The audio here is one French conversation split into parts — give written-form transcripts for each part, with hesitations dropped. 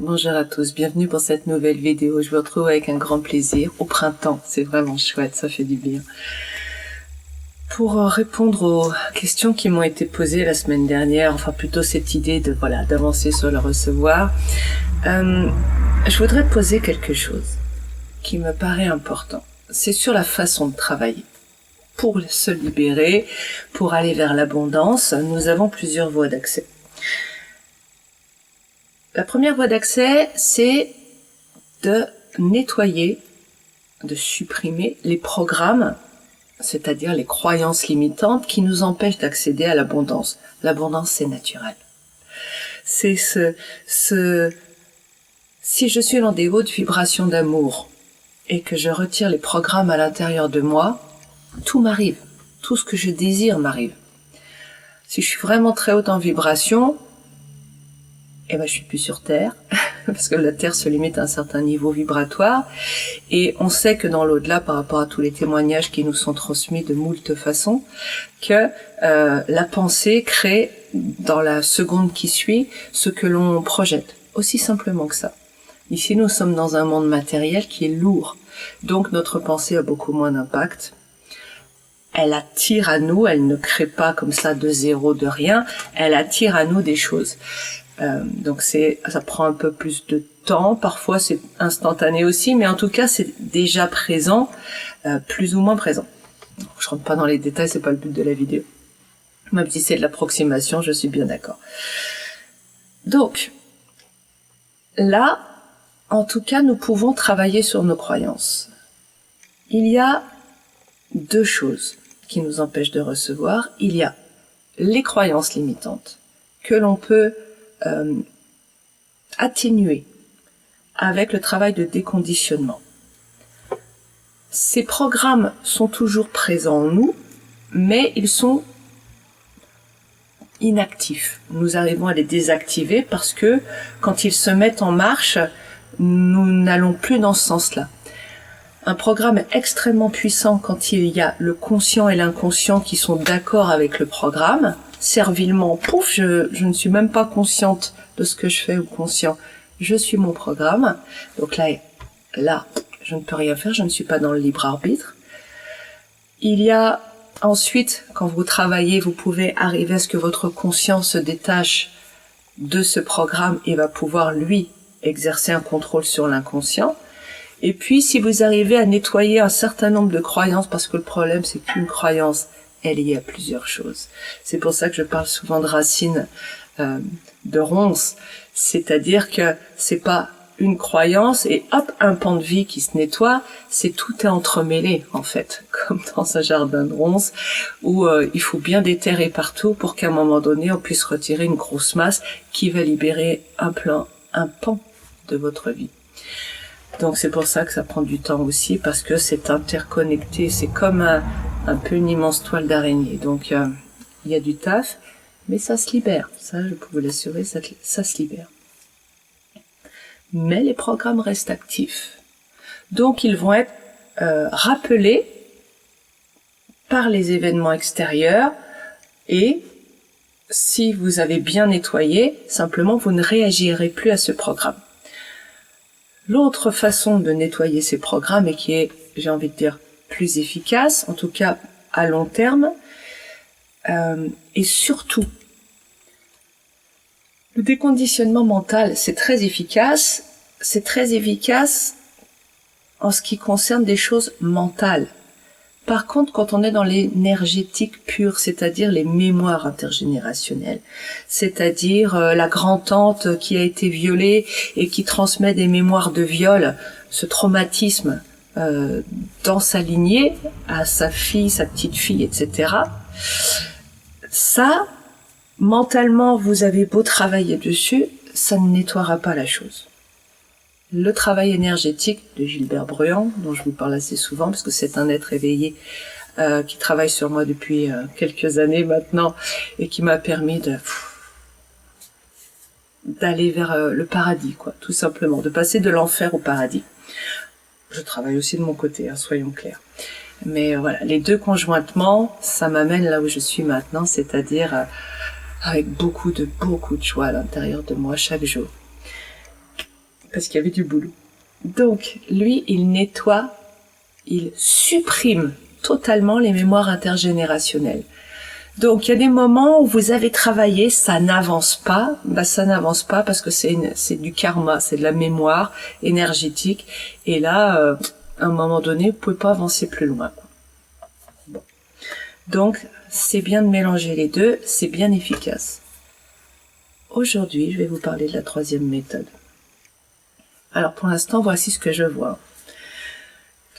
Bonjour à tous, bienvenue pour cette nouvelle vidéo. Je vous retrouve avec un grand plaisir au printemps, c'est vraiment chouette, ça fait du bien. Pour répondre aux questions qui m'ont été posées la semaine dernière, enfin plutôt cette idée de d'avancer sur le recevoir, je voudrais poser quelque chose qui me paraît important. C'est sur la façon de travailler. Pour se libérer, pour aller vers l'abondance, nous avons plusieurs voies d'accès. La première voie d'accès, c'est de nettoyer, de supprimer les programmes, c'est-à-dire les croyances limitantes qui nous empêchent d'accéder à l'abondance. L'abondance, c'est naturel. C'est si je suis dans des hautes vibrations d'amour et que je retire les programmes à l'intérieur de moi, tout m'arrive. Tout ce que je désire m'arrive. Si je suis vraiment très haute en vibration, je suis plus sur Terre, parce que la Terre se limite à un certain niveau vibratoire, et on sait que dans l'au-delà, par rapport à tous les témoignages qui nous sont transmis de moult façons, que la pensée crée, dans la seconde qui suit, ce que l'on projette. Aussi simplement que ça. Ici, nous sommes dans un monde matériel qui est lourd, donc notre pensée a beaucoup moins d'impact. Elle attire à nous, elle ne crée pas comme ça de zéro, de rien, elle attire à nous des choses. Donc ça prend un peu plus de temps, parfois c'est instantané aussi, mais en tout cas c'est déjà présent, plus ou moins présent. Je rentre pas dans les détails, c'est pas le but de la vidéo. Même si c'est de l'approximation, je suis bien d'accord. Donc, là, en tout cas, nous pouvons travailler sur nos croyances. Il y a deux choses qui nous empêchent de recevoir. Il y a les croyances limitantes que l'on peut atténuer avec le travail de déconditionnement. Ces programmes sont toujours présents en nous, mais ils sont inactifs. Nous arrivons à les désactiver parce que quand ils se mettent en marche, nous n'allons plus dans ce sens-là. Un programme est extrêmement puissant quand il y a le conscient et l'inconscient qui sont d'accord avec le programme. Servilement, pouf, je ne suis même pas consciente de ce que je fais ou conscient. Je suis mon programme. Donc là, je ne peux rien faire, je ne suis pas dans le libre arbitre. Il y a ensuite, quand vous travaillez, vous pouvez arriver à ce que votre conscience se détache de ce programme et va pouvoir, lui, exercer un contrôle sur l'inconscient. Et puis, si vous arrivez à nettoyer un certain nombre de croyances, parce que le problème, c'est qu'une croyance est liée à plusieurs choses. C'est pour ça que je parle souvent de racines de ronces, c'est-à-dire que c'est pas une croyance et hop, un pan de vie qui se nettoie, c'est tout est entremêlé en fait, comme dans un jardin de ronces où il faut bien déterrer partout pour qu'à un moment donné on puisse retirer une grosse masse qui va libérer un pan de votre vie. Donc c'est pour ça que ça prend du temps aussi, parce que c'est interconnecté, c'est comme un peu une immense toile d'araignée. Donc il y a du taf, mais ça se libère. Ça, je peux vous l'assurer, ça se libère. Mais les programmes restent actifs. Donc ils vont être rappelés par les événements extérieurs, et si vous avez bien nettoyé, simplement vous ne réagirez plus à ce programme. L'autre façon de nettoyer ces programmes, et qui est, j'ai envie de dire, plus efficace, en tout cas à long terme, et surtout, le déconditionnement mental, c'est très efficace en ce qui concerne des choses mentales. Par contre, quand on est dans l'énergétique pure, c'est-à-dire les mémoires intergénérationnelles, c'est-à-dire la grand-tante qui a été violée et qui transmet des mémoires de viol, ce traumatisme dans sa lignée, à sa fille, sa petite-fille, etc. Ça, mentalement, vous avez beau travailler dessus, ça ne nettoiera pas la chose. Le travail énergétique de Gilbert Bruand, dont je vous parle assez souvent, parce que c'est un être éveillé qui travaille sur moi depuis quelques années maintenant, et qui m'a permis d'aller vers le paradis, quoi, tout simplement, de passer de l'enfer au paradis. Je travaille aussi de mon côté, soyons clairs. Mais voilà, les deux conjointement, ça m'amène là où je suis maintenant, c'est-à-dire avec beaucoup de joie à l'intérieur de moi chaque jour. parce qu'il y avait du boulot. Donc, lui, il nettoie, il supprime totalement les mémoires intergénérationnelles. Donc, il y a des moments où vous avez travaillé, ça n'avance pas. Ça n'avance pas parce que c'est du karma, c'est de la mémoire énergétique. Et là, à un moment donné, vous pouvez pas avancer plus loin. Bon. Donc, c'est bien de mélanger les deux, c'est bien efficace. Aujourd'hui, je vais vous parler de la troisième méthode. Alors, pour l'instant, voici ce que je vois.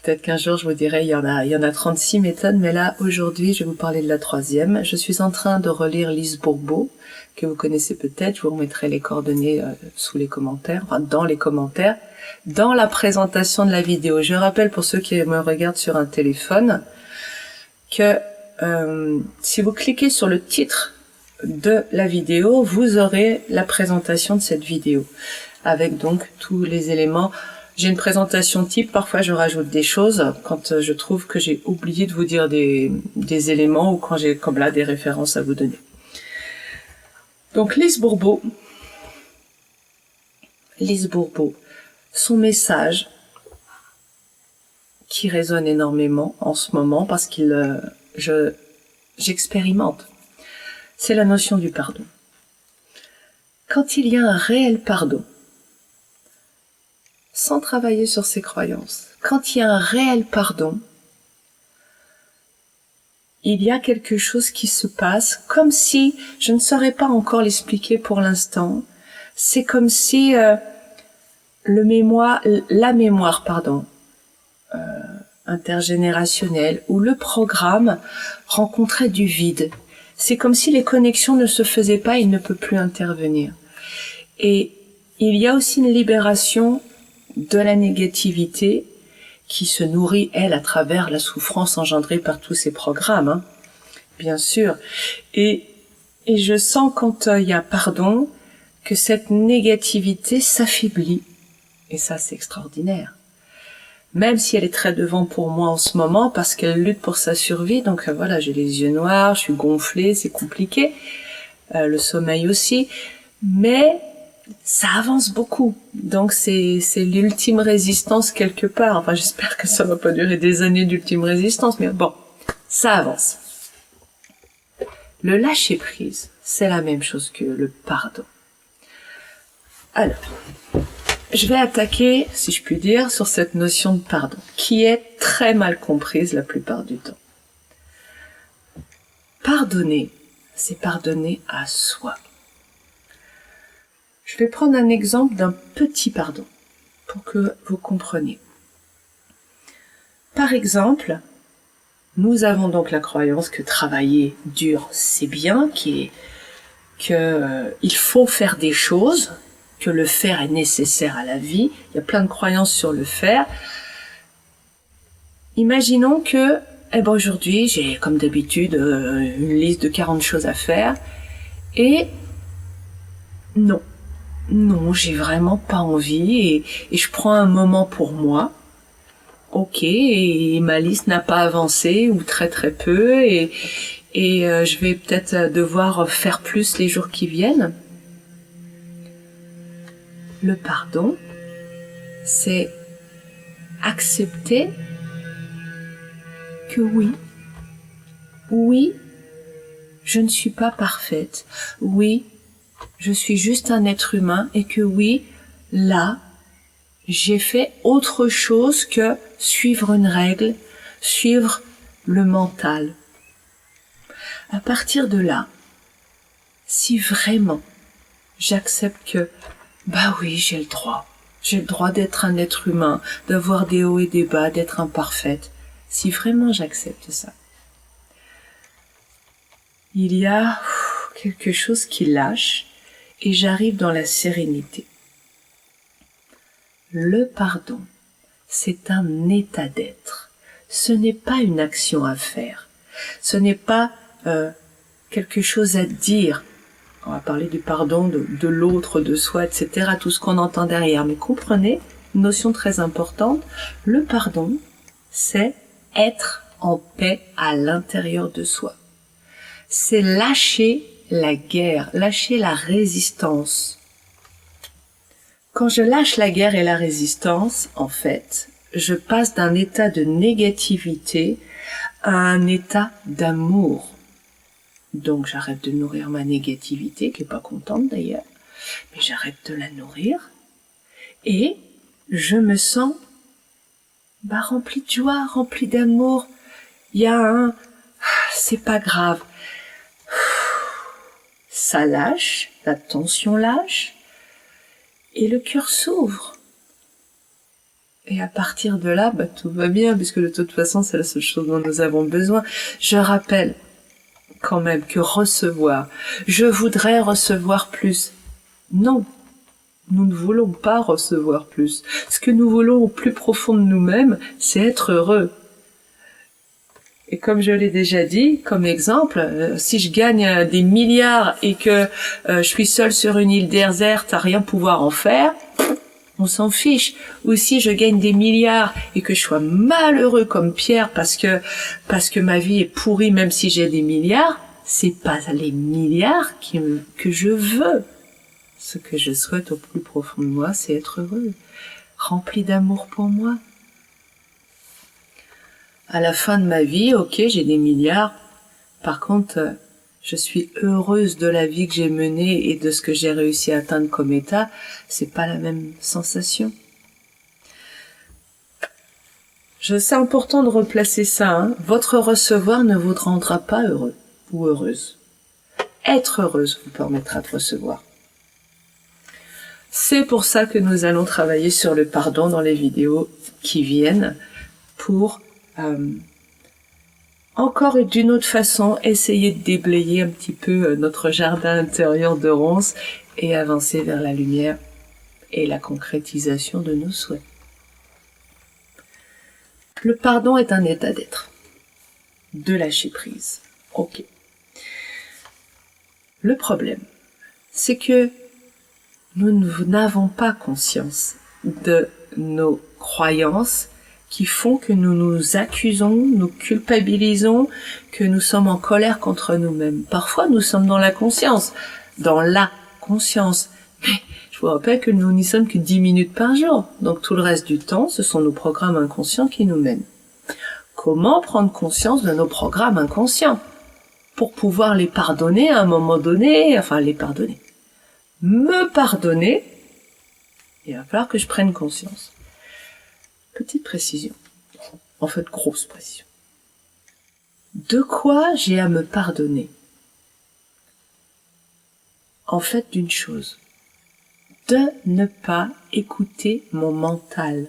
Peut-être qu'un jour, je vous dirai, il y en a 36 méthodes, mais là, aujourd'hui, je vais vous parler de la troisième. Je suis en train de relire Lise Bourbeau, que vous connaissez peut-être. Je vous remettrai les coordonnées sous les commentaires, enfin, dans les commentaires, dans la présentation de la vidéo. Je rappelle pour ceux qui me regardent sur un téléphone que si vous cliquez sur le titre de la vidéo, vous aurez la présentation de cette vidéo, avec donc tous les éléments. J'ai une présentation type, parfois je rajoute des choses quand je trouve que j'ai oublié de vous dire des éléments ou quand j'ai comme là des références à vous donner. Donc Lise Bourbeau, son message qui résonne énormément en ce moment parce j'expérimente, c'est la notion du pardon. Quand il y a un réel pardon, sans travailler sur ses croyances, quand il y a un réel pardon, il y a quelque chose qui se passe, comme si, je ne saurais pas encore l'expliquer pour l'instant, c'est comme si la mémoire, intergénérationnelle ou le programme rencontrait du vide. C'est comme si les connexions ne se faisaient pas, il ne peut plus intervenir. Et il y a aussi une libération de la négativité qui se nourrit, elle, à travers la souffrance engendrée par tous ces programmes, bien sûr. Et je sens quand il y a pardon, que cette négativité s'affaiblit. Et ça, c'est extraordinaire. Même si elle est très devant pour moi en ce moment, parce qu'elle lutte pour sa survie, donc voilà, j'ai les yeux noirs, je suis gonflée, c'est compliqué, le sommeil aussi, mais ça avance beaucoup, donc c'est l'ultime résistance quelque part. Enfin, j'espère que ça va pas durer des années d'ultime résistance, mais bon, ça avance. Le lâcher prise, c'est la même chose que le pardon. Alors, je vais attaquer, si je puis dire, sur cette notion de pardon, qui est très mal comprise la plupart du temps. Pardonner, c'est pardonner à soi. Je vais prendre un exemple d'un petit pardon pour que vous compreniez. Par exemple, nous avons donc la croyance que travailler dur, c'est bien, qu'il faut faire des choses, que le faire est nécessaire à la vie. Il y a plein de croyances sur le faire. Imaginons que aujourd'hui, j'ai comme d'habitude une liste de 40 choses à faire et non, j'ai vraiment pas envie et je prends un moment pour moi. Ok, et ma liste n'a pas avancé ou très très peu et je vais peut-être devoir faire plus les jours qui viennent. Le pardon, c'est accepter que oui, je ne suis pas parfaite. Oui, je suis juste un être humain et que oui, là, j'ai fait autre chose que suivre une règle, suivre le mental. À partir de là, si vraiment j'accepte que oui, j'ai le droit d'être un être humain, d'avoir des hauts et des bas, d'être imparfaite. Si vraiment j'accepte ça, il y a quelque chose qui lâche et j'arrive dans la sérénité. Le pardon, c'est un état d'être. Ce n'est pas une action à faire. Ce n'est pas quelque chose à dire. On va parler du pardon de l'autre, de soi, etc., tout ce qu'on entend derrière. Mais comprenez, une notion très importante, le pardon, c'est être en paix à l'intérieur de soi. C'est lâcher la guerre, lâcher la résistance. Quand je lâche la guerre et la résistance, en fait, je passe d'un état de négativité à un état d'amour. Donc j'arrête de nourrir ma négativité, qui est pas contente d'ailleurs, mais j'arrête de la nourrir et je me sens rempli de joie, rempli d'amour. Il y a c'est pas grave. Ça lâche, la tension lâche et le cœur s'ouvre. Et à partir de là, tout va bien, puisque de toute façon, c'est la seule chose dont nous avons besoin. Je rappelle quand même que recevoir, je voudrais recevoir plus. Non, nous ne voulons pas recevoir plus. Ce que nous voulons au plus profond de nous-mêmes, c'est être heureux. Et comme je l'ai déjà dit, comme exemple, si je gagne des milliards et que je suis seule sur une île déserte à rien pouvoir en faire, on s'en fiche. Ou si je gagne des milliards et que je sois malheureux comme Pierre parce que ma vie est pourrie même si j'ai des milliards, c'est pas les milliards que je veux. Ce que je souhaite au plus profond de moi, c'est être heureux, rempli d'amour pour moi. À la fin de ma vie, ok, j'ai des milliards. Par contre, je suis heureuse de la vie que j'ai menée et de ce que j'ai réussi à atteindre comme état. C'est pas la même sensation. C'est important de replacer ça. Votre recevoir ne vous rendra pas heureux ou heureuse. Être heureuse vous permettra de recevoir. C'est pour ça que nous allons travailler sur le pardon dans les vidéos qui viennent pour encore et d'une autre façon essayer de déblayer un petit peu notre jardin intérieur de ronces et avancer vers la lumière et la concrétisation de nos souhaits. Le pardon est un état d'être, de lâcher prise. Ok. Le problème, c'est que nous n'avons pas conscience de nos croyances qui font que nous nous accusons, nous culpabilisons, que nous sommes en colère contre nous-mêmes. Parfois, nous sommes dans la conscience, mais je vous rappelle que nous n'y sommes que 10 minutes par jour. Donc tout le reste du temps, ce sont nos programmes inconscients qui nous mènent. Comment prendre conscience de nos programmes inconscients pour pouvoir les pardonner à un moment donné, me pardonner, il va falloir que je prenne conscience. Petite précision, en fait grosse précision. De quoi j'ai à me pardonner? En fait d'une chose, de ne pas écouter mon mental.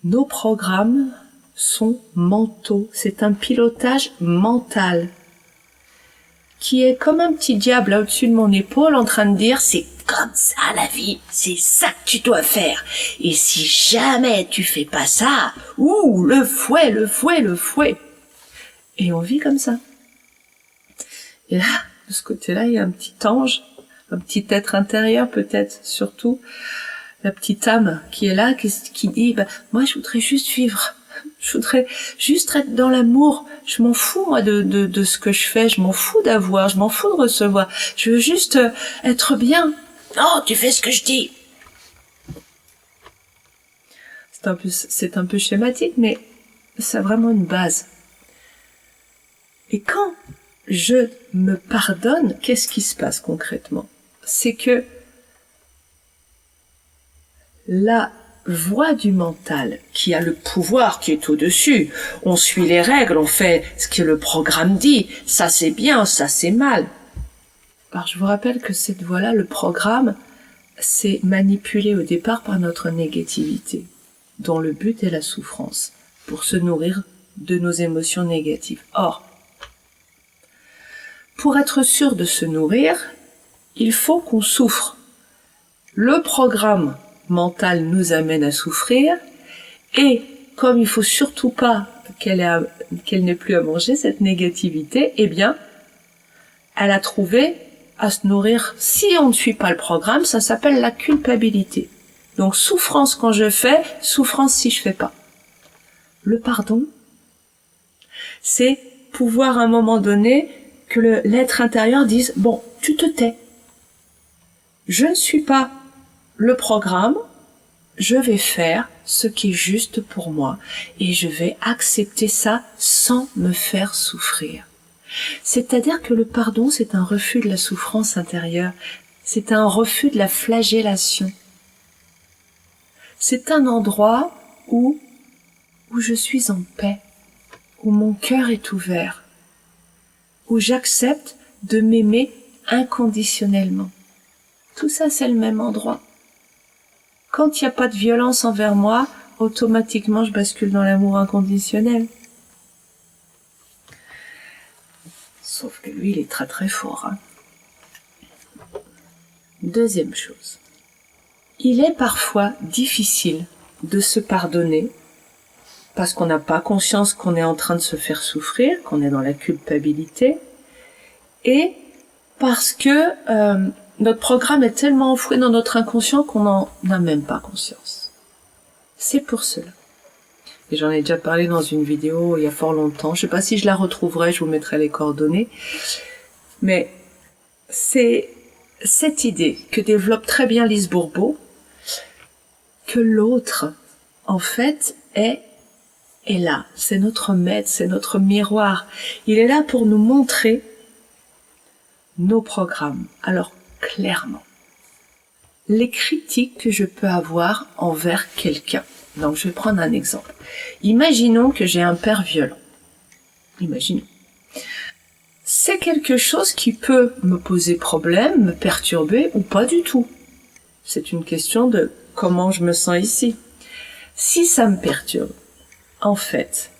Nos programmes sont mentaux, c'est un pilotage mental qui est comme un petit diable au-dessus de mon épaule en train de dire c'est comme ça la vie, c'est ça que tu dois faire. Et si jamais tu fais pas ça, le fouet. Et on vit comme ça. Et là, de ce côté-là, il y a un petit ange, un petit être intérieur peut-être, surtout, la petite âme qui est là, qui dit, moi je voudrais juste vivre. Je voudrais juste être dans l'amour. Je m'en fous, moi, de ce que je fais. Je m'en fous d'avoir. Je m'en fous de recevoir. Je veux juste être bien. Non, tu fais ce que je dis. C'est un peu schématique, mais c'est vraiment une base. Et quand je me pardonne, qu'est-ce qui se passe concrètement? C'est que la voix du mental, qui a le pouvoir, qui est au-dessus, on suit les règles, on fait ce que le programme dit, ça c'est bien, ça c'est mal. Alors je vous rappelle que cette voix-là, le programme, c'est manipulé au départ par notre négativité, dont le but est la souffrance, pour se nourrir de nos émotions négatives. Or, pour être sûr de se nourrir, il faut qu'on souffre. Le programme mental nous amène à souffrir, et comme il faut surtout pas qu'elle n'ait plus à manger, cette négativité, eh bien, elle a trouvé à se nourrir. Si on ne suit pas le programme, ça s'appelle la culpabilité. Donc souffrance quand je fais, souffrance si je fais pas. Le pardon, c'est pouvoir à un moment donné que l'être intérieur dise, bon, tu te tais. Je ne suis pas le programme, je vais faire ce qui est juste pour moi et je vais accepter ça sans me faire souffrir. C'est-à-dire que le pardon, c'est un refus de la souffrance intérieure, c'est un refus de la flagellation. C'est un endroit où je suis en paix, où mon cœur est ouvert, où j'accepte de m'aimer inconditionnellement. Tout ça, c'est le même endroit. Quand il n'y a pas de violence envers moi, automatiquement, je bascule dans l'amour inconditionnel. Sauf que lui, il est très très fort. Deuxième chose. Il est parfois difficile de se pardonner parce qu'on n'a pas conscience qu'on est en train de se faire souffrir, qu'on est dans la culpabilité, et parce que notre programme est tellement enfoui dans notre inconscient qu'on n'en a même pas conscience. C'est pour cela. Et j'en ai déjà parlé dans une vidéo il y a fort longtemps. Je ne sais pas si je la retrouverai, je vous mettrai les coordonnées. Mais c'est cette idée que développe très bien Lise Bourbeau, que l'autre, en fait, est là. C'est notre maître, c'est notre miroir. Il est là pour nous montrer nos programmes. Alors, clairement, les critiques que je peux avoir envers quelqu'un. Donc, je vais prendre un exemple. Imaginons que j'ai un père violent. Imaginons. C'est quelque chose qui peut me poser problème, me perturber ou pas du tout. C'est une question de comment je me sens ici. Si ça me perturbe, en fait,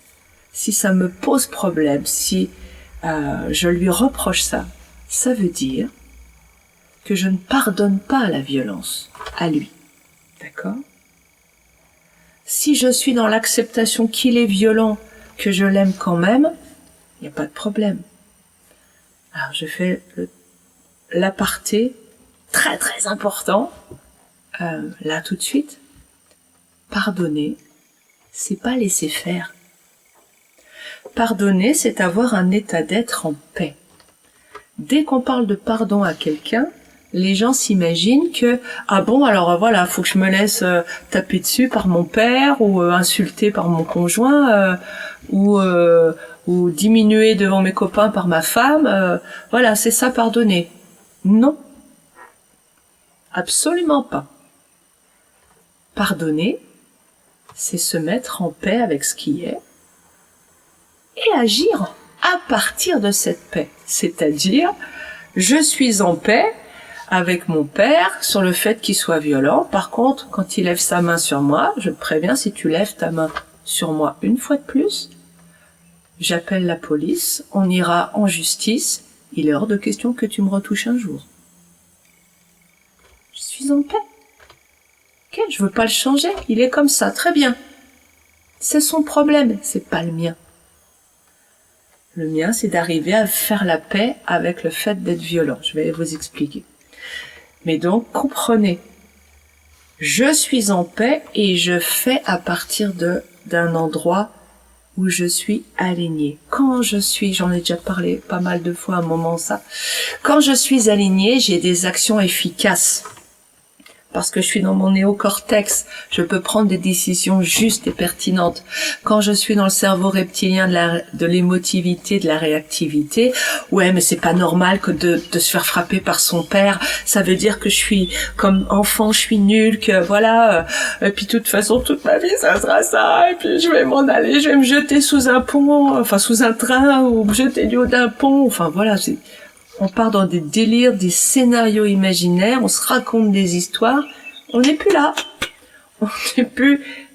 si ça me pose problème, si je lui reproche ça, ça veut dire que je ne pardonne pas la violence à lui. D'accord ? Si je suis dans l'acceptation qu'il est violent, que je l'aime quand même, il n'y a pas de problème. Alors je fais l'aparté très très important, là tout de suite. Pardonner, c'est pas laisser faire. Pardonner, c'est avoir un état d'être en paix. Dès qu'on parle de pardon à quelqu'un, les gens s'imaginent que ah bon alors voilà faut que je me laisse taper dessus par mon père ou insulter par mon conjoint ou diminuer devant mes copains par ma femme voilà c'est ça pardonner. Non, absolument pas. Pardonner, c'est se mettre en paix avec ce qui est et agir à partir de cette paix, c'est-à-dire je suis en paix avec mon père sur le fait qu'il soit violent. Par contre, quand il lève sa main sur moi, je te préviens, si tu lèves ta main sur moi une fois de plus, j'appelle la police, on ira en justice, il est hors de question que tu me retouches un jour. Je suis en paix. Ok, je veux pas le changer, il est comme ça, très bien. C'est son problème, c'est pas le mien. Le mien, c'est d'arriver à faire la paix avec le fait d'être violent. Je vais vous expliquer. Mais donc, comprenez, je suis en paix et je fais à partir d'un endroit où je suis alignée. Quand je suis, j'en ai déjà parlé pas mal de fois à un moment ça, quand je suis alignée, j'ai des actions efficaces. Parce que je suis dans mon néocortex, je peux prendre des décisions justes et pertinentes. Quand je suis dans le cerveau reptilien de l'émotivité, de la réactivité, ouais, mais c'est pas normal que de se faire frapper par son père. Ça veut dire que je suis, comme enfant, je suis nulle, que voilà, et puis de toute façon, toute ma vie, ça sera ça, et puis je vais m'en aller, je vais me jeter sous un pont, enfin, sous un train, ou me jeter du haut d'un pont, enfin, voilà, on part dans des délires, des scénarios imaginaires, on se raconte des histoires, on n'est plus là.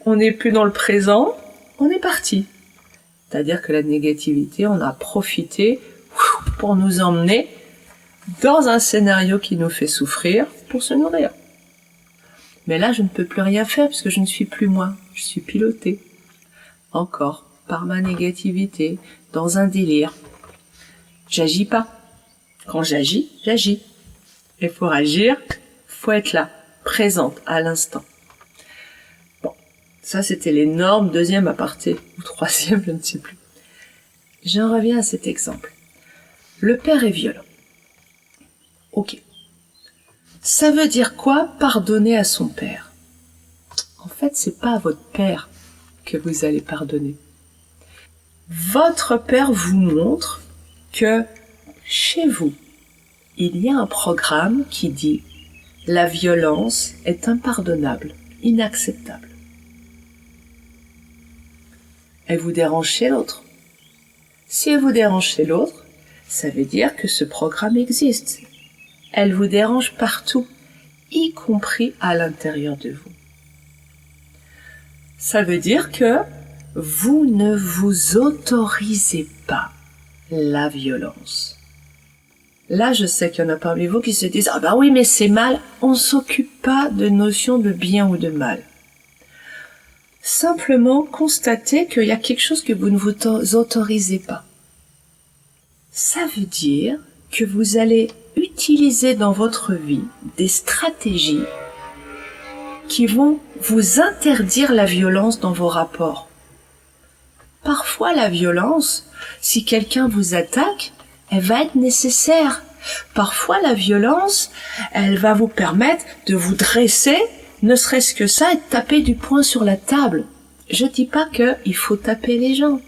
On n'est plus dans le présent, on est parti. C'est-à-dire que la négativité, on a profité pour nous emmener dans un scénario qui nous fait souffrir pour se nourrir. Mais là, je ne peux plus rien faire puisque je ne suis plus moi. Je suis pilotée. Encore par ma négativité, dans un délire. J'agis pas. Quand j'agis, j'agis. Et pour agir, faut être là, présente, à l'instant. Bon, ça c'était les normes, deuxième aparté, ou troisième, je ne sais plus. J'en reviens à cet exemple. Le père est violent. Ok. Ça veut dire quoi, pardonner à son père? En fait, c'est pas à votre père que vous allez pardonner. Votre père vous montre que chez vous, il y a un programme qui dit la violence est impardonnable, inacceptable. Elle vous dérange chez l'autre. Si elle vous dérange chez l'autre, ça veut dire que ce programme existe. Elle vous dérange partout, y compris à l'intérieur de vous. Ça veut dire que vous ne vous autorisez pas la violence. Là, je sais qu'il y en a parmi vous qui se disent « Ah bah oui, mais c'est mal ». On ne s'occupe pas de notion de bien ou de mal. Simplement constatez qu'il y a quelque chose que vous ne vous autorisez pas. Ça veut dire que vous allez utiliser dans votre vie des stratégies qui vont vous interdire la violence dans vos rapports. Parfois, la violence, si quelqu'un vous attaque, elle va être nécessaire. Parfois, la violence, elle va vous permettre de vous dresser, ne serait-ce que ça, et de taper du poing sur la table. Je dis pas qu'il faut taper les gens.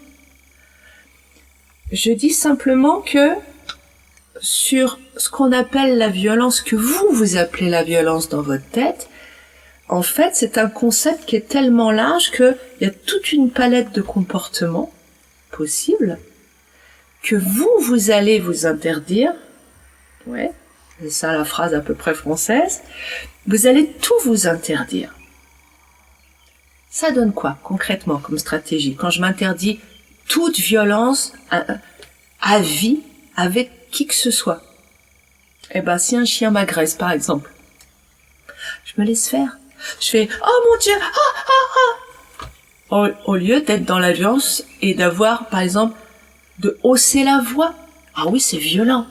Je dis simplement que sur ce qu'on appelle la violence, que vous appelez la violence dans votre tête, en fait, c'est un concept qui est tellement large qu'il y a toute une palette de comportements possibles que vous allez vous interdire. Ouais, c'est ça la phrase à peu près française. Vous allez tout vous interdire. Ça donne quoi, concrètement, comme stratégie? Quand je m'interdis toute violence à vie avec qui que ce soit. Eh ben, si un chien m'agresse, par exemple, je me laisse faire. Je fais « Oh mon Dieu, au lieu d'être dans la violence et d'avoir, par exemple, de hausser la voix. Ah oui, c'est violent.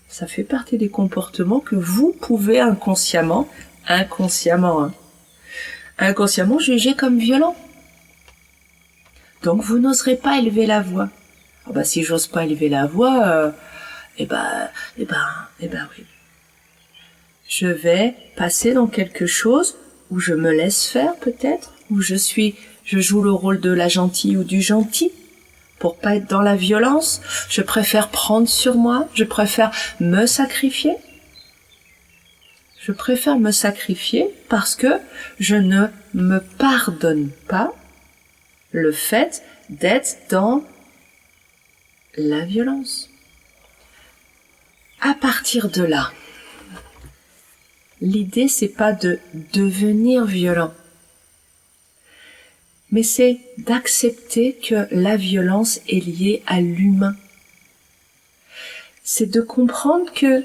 Ça fait partie des comportements que vous pouvez inconsciemment juger comme violents. Donc vous n'oserez pas élever la voix. Ah bah si j'ose pas élever la voix, eh ben oui. Je vais passer dans quelque chose où je me laisse faire peut-être, où je joue le rôle de la gentille ou du gentil. Pour pas être dans la violence, je préfère prendre sur moi, je préfère me sacrifier. Je préfère me sacrifier parce que je ne me pardonne pas le fait d'être dans la violence. À partir de là, l'idée c'est pas de devenir violent, mais c'est d'accepter que la violence est liée à l'humain. C'est de comprendre que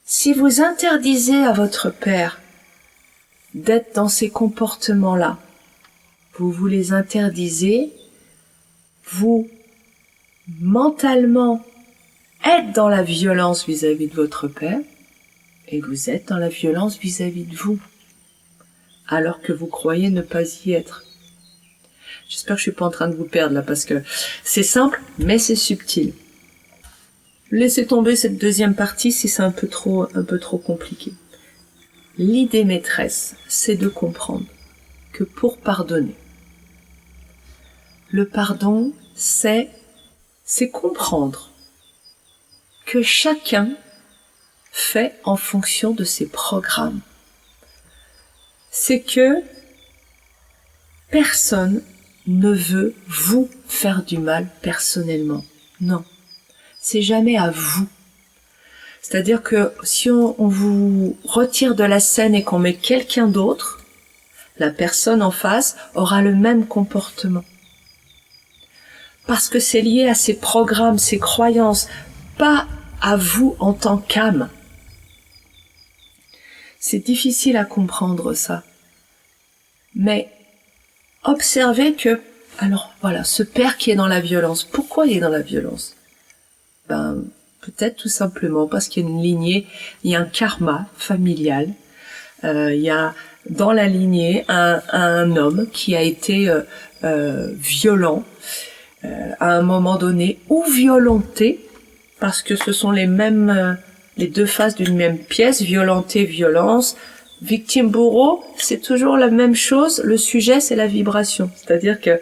si vous interdisez à votre père d'être dans ces comportements-là, vous les interdisez, vous, mentalement, êtes dans la violence vis-à-vis de votre père, et vous êtes dans la violence vis-à-vis de vous, alors que vous croyez ne pas y être. J'espère que je suis pas en train de vous perdre là, parce que c'est simple, mais c'est subtil. Laissez tomber cette deuxième partie si c'est un peu trop compliqué. L'idée maîtresse, c'est de comprendre que pour pardonner, le pardon, c'est comprendre que chacun fait en fonction de ses programmes. C'est que personne ne veut vous faire du mal personnellement. Non, c'est jamais à vous. C'est-à-dire que si on vous retire de la scène et qu'on met quelqu'un d'autre, la personne en face aura le même comportement. Parce que c'est lié à ses programmes, ses croyances, pas à vous en tant qu'âme. C'est difficile à comprendre ça. Mais observez que, alors voilà, ce père qui est dans la violence, pourquoi il est dans la violence? Peut-être tout simplement parce qu'il y a une lignée, il y a un karma familial, il y a dans la lignée un homme qui a été violent à un moment donné, ou violenté, parce que ce sont les mêmes les deux faces d'une même pièce, violenté, violence. Victime bourreau, c'est toujours la même chose, le sujet c'est la vibration. C'est-à-dire que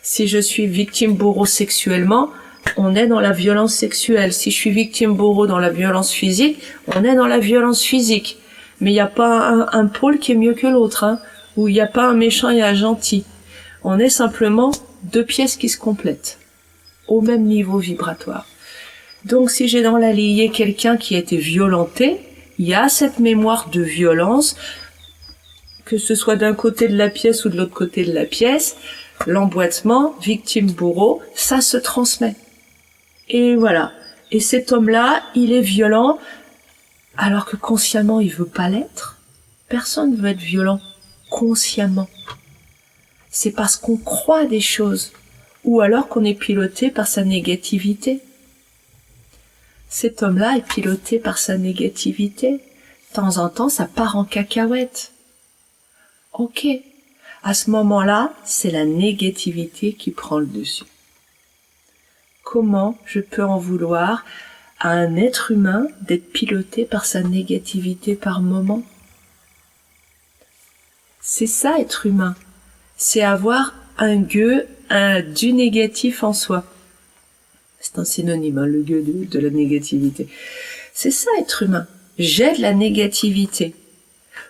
si je suis victime bourreau sexuellement, on est dans la violence sexuelle. Si je suis victime bourreau dans la violence physique, on est dans la violence physique. Mais il n'y a pas un pôle qui est mieux que l'autre, hein, où il n'y a pas un méchant et un gentil. On est simplement deux pièces qui se complètent, au même niveau vibratoire. Donc si j'ai dans la lignée quelqu'un qui a été violenté, il y a cette mémoire de violence, que ce soit d'un côté de la pièce ou de l'autre côté de la pièce, l'emboîtement, victime-bourreau, ça se transmet. Et voilà. Et cet homme-là, il est violent, alors que consciemment, il veut pas l'être. Personne ne veut être violent, consciemment. C'est parce qu'on croit des choses, ou alors qu'on est piloté par sa négativité. Cet homme-là est piloté par sa négativité. De temps en temps, ça part en cacahuète. Ok. À ce moment-là, c'est la négativité qui prend le dessus. Comment je peux en vouloir à un être humain d'être piloté par sa négativité par moment? C'est ça, être humain. C'est avoir un gueux, du négatif en soi. C'est un synonyme, hein, le gueux de la négativité. C'est ça, être humain. J'ai de la négativité.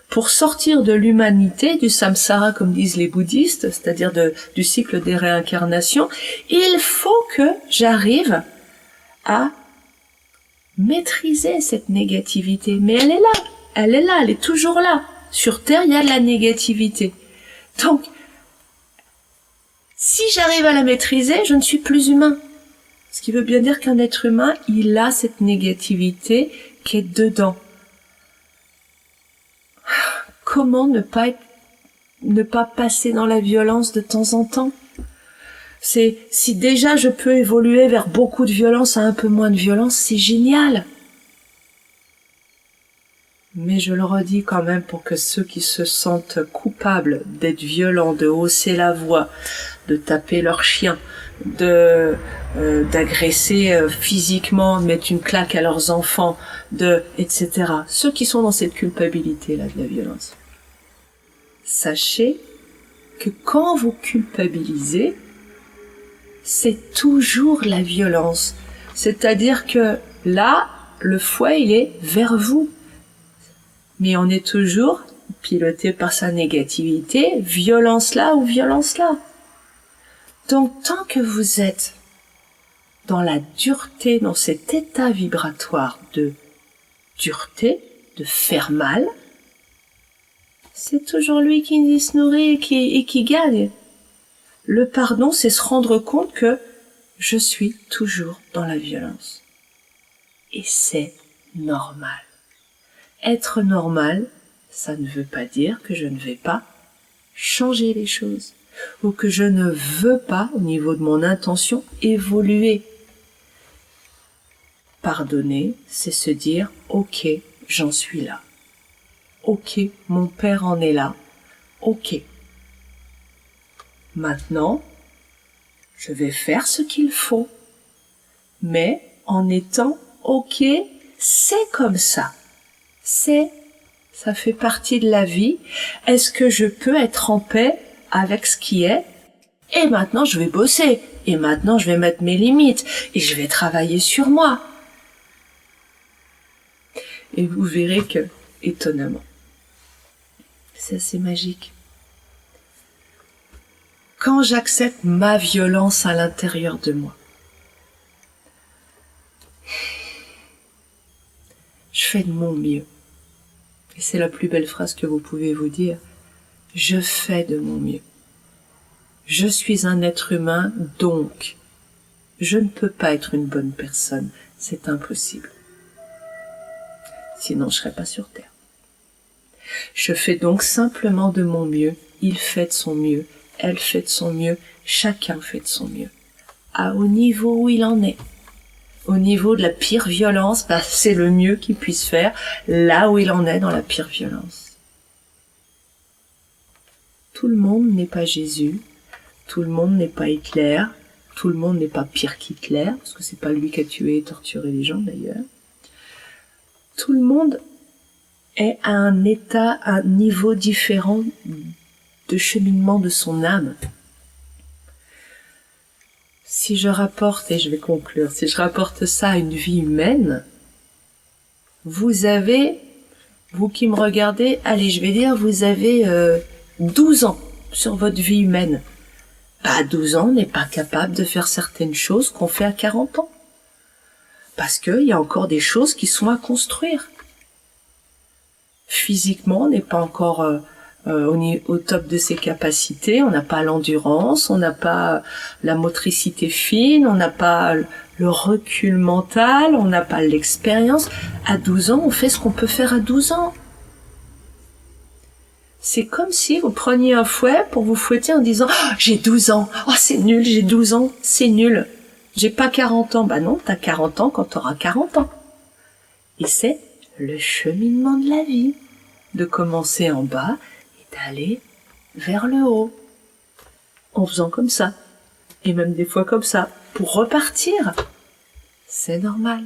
Pour sortir de l'humanité, du samsara, comme disent les bouddhistes, c'est-à-dire du cycle des réincarnations, il faut que j'arrive à maîtriser cette négativité. Mais elle est là, elle est toujours là. Sur Terre, il y a de la négativité. Donc, si j'arrive à la maîtriser, je ne suis plus humain. Ce qui veut bien dire qu'un être humain, il a cette négativité qui est dedans. Comment ne pas passer dans la violence de temps en temps? Si déjà je peux évoluer vers beaucoup de violence à un peu moins de violence, c'est génial. Mais je le redis quand même pour que ceux qui se sentent coupables d'être violents, de hausser la voix, de taper leur chien, d'agresser physiquement, de mettre une claque à leurs enfants, etc. Ceux qui sont dans cette culpabilité-là de la violence. Sachez que quand vous culpabilisez, c'est toujours la violence. C'est-à-dire que là, le fouet, il est vers vous. Mais on est toujours piloté par sa négativité, violence là ou violence là. Donc tant que vous êtes dans la dureté, dans cet état vibratoire de dureté, de faire mal, c'est toujours lui qui se nourrit et qui gagne. Le pardon, c'est se rendre compte que je suis toujours dans la violence. Et c'est normal. Être normal, ça ne veut pas dire que je ne vais pas changer les choses ou que je ne veux pas, au niveau de mon intention, évoluer. Pardonner, c'est se dire « Ok, j'en suis là. Ok, mon père en est là. Ok. Maintenant, je vais faire ce qu'il faut, mais en étant ok, c'est comme ça. Ça fait partie de la vie. Est-ce que je peux être en paix avec ce qui est? Et maintenant, je vais bosser. Et maintenant, je vais mettre mes limites. Et je vais travailler sur moi. Et vous verrez que, étonnamment, c'est assez magique. Quand j'accepte ma violence à l'intérieur de moi, je fais de mon mieux. Et c'est la plus belle phrase que vous pouvez vous dire. Je fais de mon mieux. Je suis un être humain, donc je ne peux pas être une bonne personne. C'est impossible. Sinon, je ne serais pas sur Terre. Je fais donc simplement de mon mieux. Il fait de son mieux. Elle fait de son mieux. Chacun fait de son mieux. Au niveau où il en est. Au niveau de la pire violence, c'est le mieux qu'il puisse faire là où il en est dans la pire violence. Tout le monde n'est pas Jésus, tout le monde n'est pas Hitler, tout le monde n'est pas pire qu'Hitler, parce que c'est pas lui qui a tué et torturé les gens d'ailleurs. Tout le monde est à un état, à un niveau différent de cheminement de son âme. Si je rapporte, et je vais conclure, si je rapporte ça à une vie humaine, vous avez, vous qui me regardez, allez, je vais dire, vous avez 12 ans sur votre vie humaine. À 12 ans, on n'est pas capable de faire certaines choses qu'on fait à 40 ans. Parce qu'il y a encore des choses qui sont à construire. Physiquement, on n'est pas encore au top de ses capacités, on n'a pas l'endurance, on n'a pas la motricité fine, on n'a pas le recul mental, on n'a pas l'expérience. À 12 ans, on fait ce qu'on peut faire à 12 ans. C'est comme si vous preniez un fouet pour vous fouetter en disant « Oh, j'ai 12 ans, oh c'est nul, j'ai 12 ans, c'est nul, j'ai pas 40 ans. » Bah non, t'as 40 ans quand t'auras 40 ans. Et c'est le cheminement de la vie, de commencer en bas et d'aller vers le haut, en faisant comme ça, et même des fois comme ça, pour repartir. C'est normal.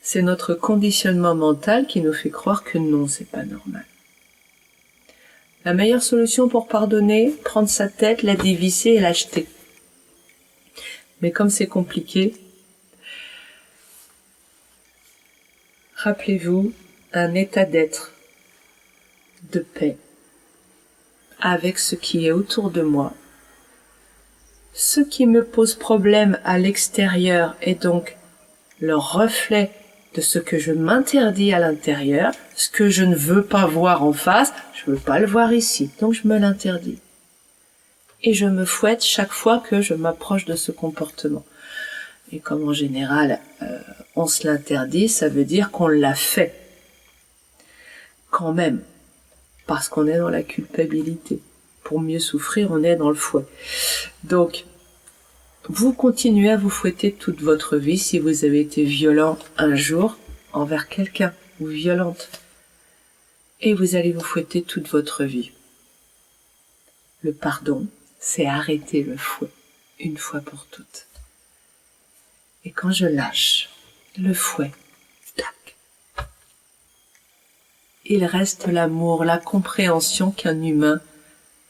C'est notre conditionnement mental qui nous fait croire que non, c'est pas normal. La meilleure solution pour pardonner, prendre sa tête, la dévisser et l'acheter. Mais comme c'est compliqué, rappelez-vous un état d'être, de paix, avec ce qui est autour de moi. Ce qui me pose problème à l'extérieur est donc le reflet de ce que je m'interdis à l'intérieur, ce que je ne veux pas voir en face, je veux pas le voir ici, donc je me l'interdis. Et je me fouette chaque fois que je m'approche de ce comportement. Et comme en général, on se l'interdit, ça veut dire qu'on l'a fait. Quand même. Parce qu'on est dans la culpabilité. Pour mieux souffrir, on est dans le fouet. Donc, vous continuez à vous fouetter toute votre vie si vous avez été violent un jour envers quelqu'un ou violente. Et vous allez vous fouetter toute votre vie. Le pardon, c'est arrêter le fouet, une fois pour toutes. Et quand je lâche le fouet, tac, il reste l'amour, la compréhension qu'un humain,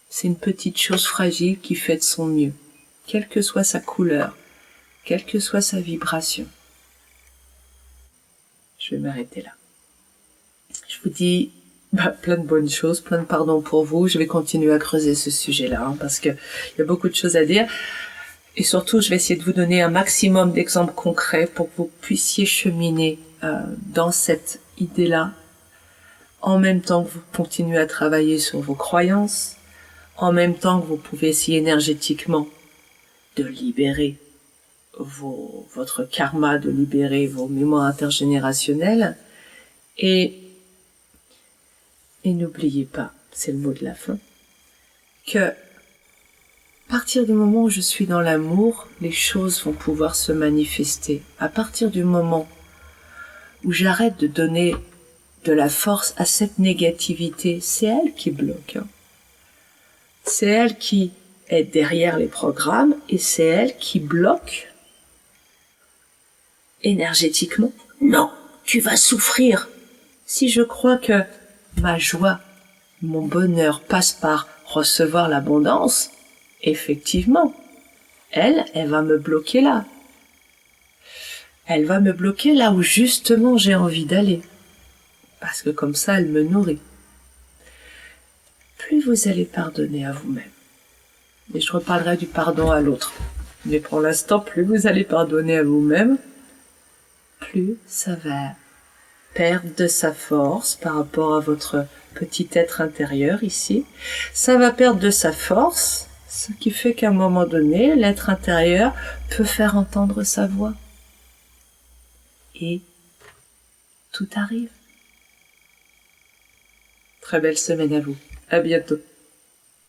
c'est une petite chose fragile qui fait de son mieux, quelle que soit sa couleur, quelle que soit sa vibration. Je vais m'arrêter là. Je vous dis plein de bonnes choses, plein de pardon pour vous. Je vais continuer à creuser ce sujet-là, parce que il y a beaucoup de choses à dire. Et surtout, je vais essayer de vous donner un maximum d'exemples concrets pour que vous puissiez cheminer dans cette idée-là, en même temps que vous continuez à travailler sur vos croyances, en même temps que vous pouvez essayer énergétiquement de libérer votre karma, de libérer vos mémoires intergénérationnelles. Et n'oubliez pas, c'est le mot de la fin, que à partir du moment où je suis dans l'amour, les choses vont pouvoir se manifester. À partir du moment où j'arrête de donner de la force à cette négativité, c'est elle qui bloque. C'est elle qui est derrière les programmes et c'est elle qui bloque énergétiquement. Non, tu vas souffrir. Si je crois que ma joie, mon bonheur passe par recevoir l'abondance, effectivement, elle va me bloquer là. Elle va me bloquer là où justement j'ai envie d'aller. Parce que comme ça, elle me nourrit. Plus vous allez pardonner à vous-même. Et je reparlerai du pardon à l'autre. Mais pour l'instant, plus vous allez pardonner à vous-même, plus ça va perdre de sa force par rapport à votre petit être intérieur ici. Ça va perdre de sa force, ce qui fait qu'à un moment donné, l'être intérieur peut faire entendre sa voix. Et tout arrive. Très belle semaine à vous. À bientôt.